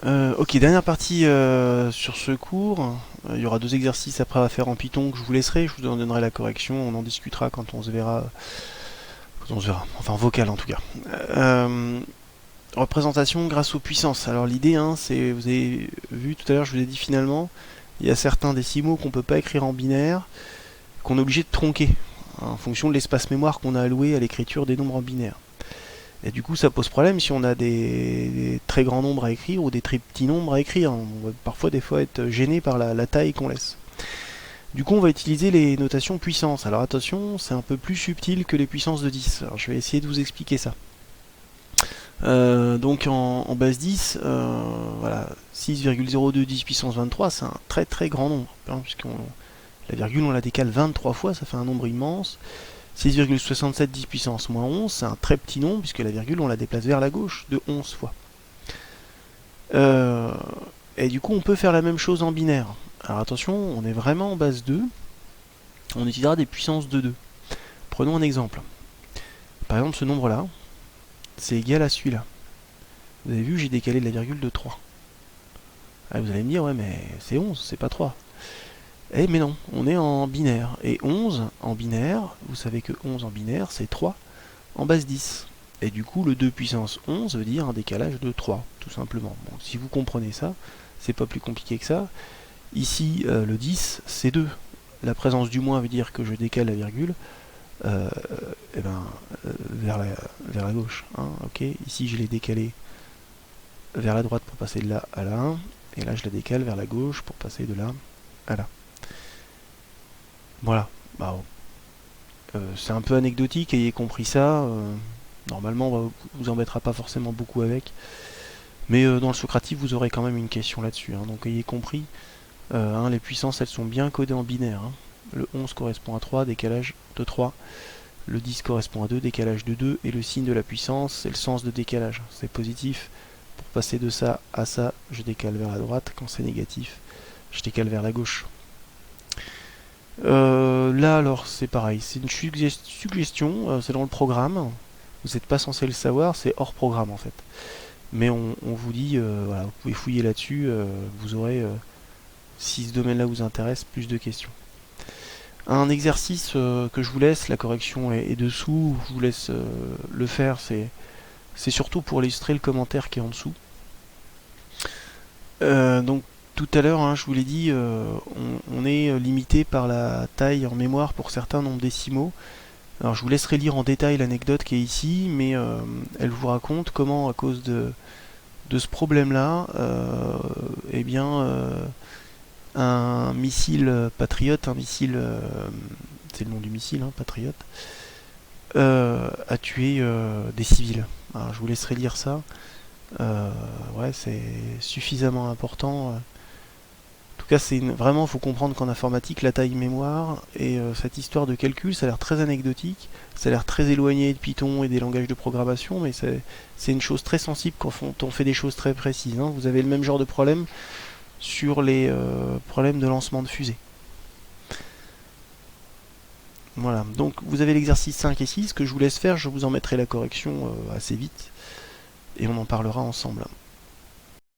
Ok, dernière partie sur ce cours. Il y aura deux exercices après à faire en Python que je vous laisserai. Je vous en donnerai la correction. On en discutera quand on se verra. Quand on se verra. Enfin, en vocal en tout cas. Euh, Représentation grâce aux puissances. Alors l'idée, hein, c'est, vous avez vu tout à l'heure, je vous ai dit finalement, il y a certains décimaux qu'on peut pas écrire en binaire, qu'on est obligé de tronquer en fonction de l'espace mémoire qu'on a alloué à l'écriture des nombres en binaire. Et du coup, ça pose problème si on a des très grands nombres à écrire ou des très petits nombres à écrire. On va parfois des fois être gêné par la taille qu'on laisse. Du coup, on va utiliser les notations puissance. Alors attention, c'est un peu plus subtil que les puissances de 10. Alors je vais essayer de vous expliquer ça. Donc en base 10, voilà, 6,0210 puissance 23, c'est un très très grand nombre, hein, la virgule on la décale 23 fois, ça fait un nombre immense. 6,6710 puissance moins 11, c'est un très petit nombre, puisque la virgule on la déplace vers la gauche de 11 fois. Euh, et du coup on peut faire la même chose en binaire. Alors attention, on est vraiment en base 2, on utilisera des puissances de 2. Prenons un exemple. Par exemple ce nombre là, c'est égal à celui-là. Vous avez vu, j'ai décalé de la virgule de 3. Ah, vous allez me dire, ouais, mais c'est 11, c'est pas 3. Eh, mais non, on est en binaire. Et 11 en binaire, vous savez que 11 en binaire, c'est 3 en base 10. Et du coup, le 2 puissance 11 veut dire un décalage de 3, tout simplement. Bon, si vous comprenez ça, c'est pas plus compliqué que ça. Ici, le 10, c'est 2. La présence du moins veut dire que je décale la virgule euh, eh ben, vers la gauche. Hein, ok. Ici, je l'ai décalé vers la droite pour passer de là à là. Et là, je la décale vers la gauche pour passer de là à là. Voilà. Bah, c'est un peu anecdotique, ayez compris ça. Normalement, on vous embêtera pas forcément beaucoup avec. Mais dans le Socrative, vous aurez quand même une question là-dessus. Hein, donc ayez compris, hein, les puissances, elles sont bien codées en binaire. Hein. Le 11 correspond à 3, décalage de 3. Le 10 correspond à 2, décalage de 2. Et le signe de la puissance, c'est le sens de décalage. C'est positif. Pour passer de ça à ça, je décale vers la droite. Quand c'est négatif, je décale vers la gauche. Là alors c'est pareil, c'est une suggestion, c'est dans le programme. Vous n'êtes pas censé le savoir, c'est hors programme en fait. Mais on vous dit, voilà, vous pouvez fouiller là-dessus, vous aurez, si ce domaine-là vous intéresse, plus de questions. Un exercice que je vous laisse, la correction est dessous, je vous laisse le faire, c'est surtout pour illustrer le commentaire qui est en dessous. Donc tout à l'heure, hein, je vous l'ai dit, on est limité par la taille en mémoire pour certains nombres décimaux. Alors je vous laisserai lire en détail l'anecdote qui est ici, mais elle vous raconte comment, à cause de ce problème-là, eh bien, un missile patriote, un missile, c'est le nom du missile, hein, patriote, a tué des civils. Alors je vous laisserai lire ça. Ouais, c'est suffisamment important. En tout cas, vraiment, il faut comprendre qu'en informatique, la taille mémoire et cette histoire de calcul, ça a l'air très anecdotique, ça a l'air très éloigné de Python et des langages de programmation, mais c'est une chose très sensible quand on fait des choses très précises. Hein. Vous avez le même genre de problème sur les problèmes de lancement de fusée. Voilà, donc vous avez l'exercice 5 et 6 que je vous laisse faire, je vous en mettrai la correction assez vite, et on en parlera ensemble.